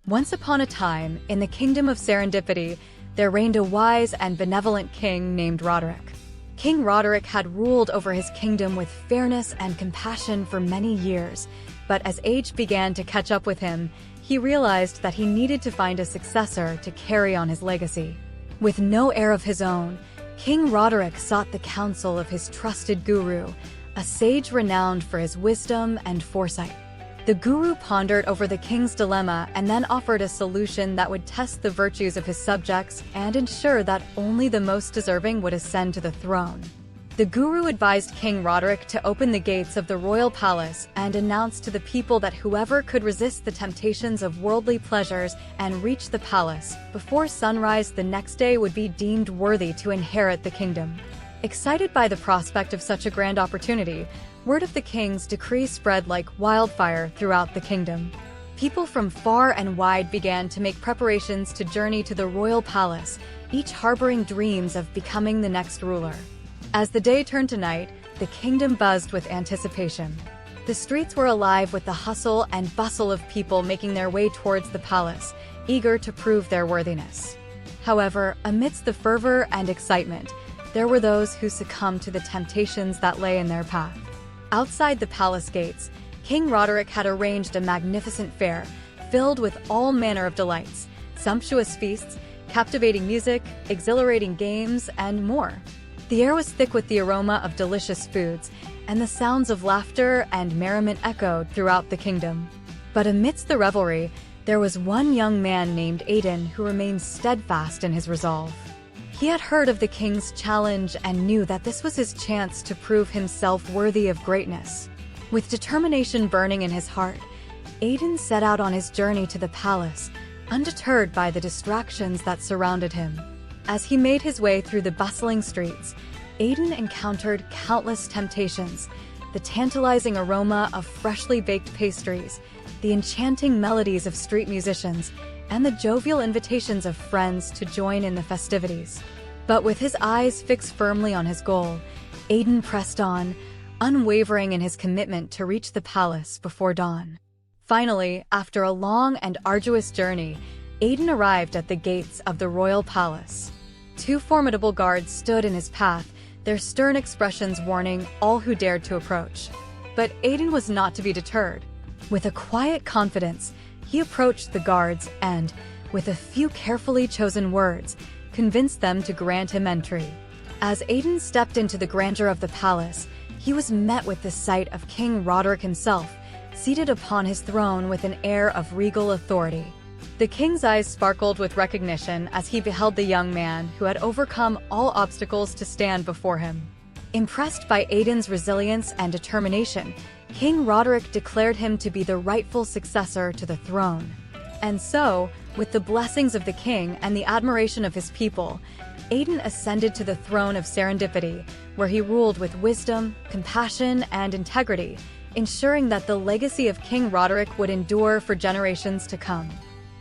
Once upon a time, in the kingdom of Serendipity, there reigned a wise and benevolent king named Roderick. King Roderick had ruled over his kingdom with fairness and compassion for many years, but as age began to catch up with him, he realized that he needed to find a successor to carry on his legacy. With no heir of his own, King Roderick sought the counsel of his trusted guru, a sage renowned for his wisdom and foresight. The guru pondered over the king's dilemma and then offered a solution that would test the virtues of his subjects and ensure that only the most deserving would ascend to the throne. The guru advised King Roderick to open the gates of the royal palace and announce to the people that whoever could resist the temptations of worldly pleasures and reach the palace before sunrise the next day would be deemed worthy to inherit the kingdom. Excited by the prospect of such a grand opportunity, word of the king's decree spread like wildfire throughout the kingdom. People from far and wide began to make preparations to journey to the royal palace, each harboring dreams of becoming the next ruler. As the day turned to night, the kingdom buzzed with anticipation. The streets were alive with the hustle and bustle of people making their way towards the palace, eager to prove their worthiness. However, amidst the fervor and excitement, there were those who succumbed to the temptations that lay in their path. Outside the palace gates, King Roderick had arranged a magnificent fair, filled with all manner of delights, sumptuous feasts, captivating music, exhilarating games, and more. The air was thick with the aroma of delicious foods, and the sounds of laughter and merriment echoed throughout the kingdom. But amidst the revelry, there was one young man named Aiden who remained steadfast in his resolve. He had heard of the king's challenge and knew that this was his chance to prove himself worthy of greatness. With determination burning in his heart, Aiden set out on his journey to the palace, undeterred by the distractions that surrounded him. As he made his way through the bustling streets, Aiden encountered countless temptations: the tantalizing aroma of freshly baked pastries, the enchanting melodies of street musicians, and the jovial invitations of friends to join in the festivities. But with his eyes fixed firmly on his goal, Aiden pressed on, unwavering in his commitment to reach the palace before dawn. Finally, after a long and arduous journey, Aiden arrived at the gates of the royal palace. Two formidable guards stood in his path, their stern expressions warning all who dared to approach. But Aiden was not to be deterred. With a quiet confidence, he approached the guards and, with a few carefully chosen words, convinced them to grant him entry. As Aiden stepped into the grandeur of the palace, he was met with the sight of King Roderick himself, seated upon his throne with an air of regal authority. The king's eyes sparkled with recognition as he beheld the young man who had overcome all obstacles to stand before him. Impressed by Aiden's resilience and determination, King Roderick declared him to be the rightful successor to the throne. And so, with the blessings of the king and the admiration of his people, Aiden ascended to the throne of Serendipity, where he ruled with wisdom, compassion, and integrity, ensuring that the legacy of King Roderick would endure for generations to come.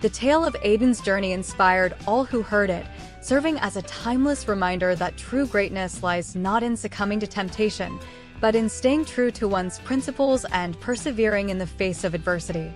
The tale of Aiden's journey inspired all who heard it, serving as a timeless reminder that true greatness lies not in succumbing to temptation, but in staying true to one's principles and persevering in the face of adversity.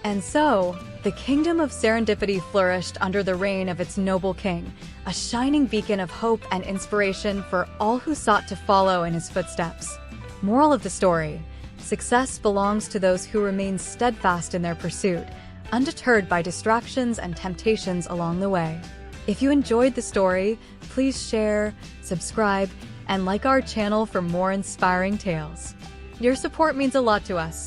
And so, the kingdom of Serendipity flourished under the reign of its noble king, a shining beacon of hope and inspiration for all who sought to follow in his footsteps. Moral of the story: success belongs to those who remain steadfast in their pursuit, undeterred by distractions and temptations along the way. If you enjoyed the story, please share, subscribe, and like our channel for more inspiring tales. Your support means a lot to us.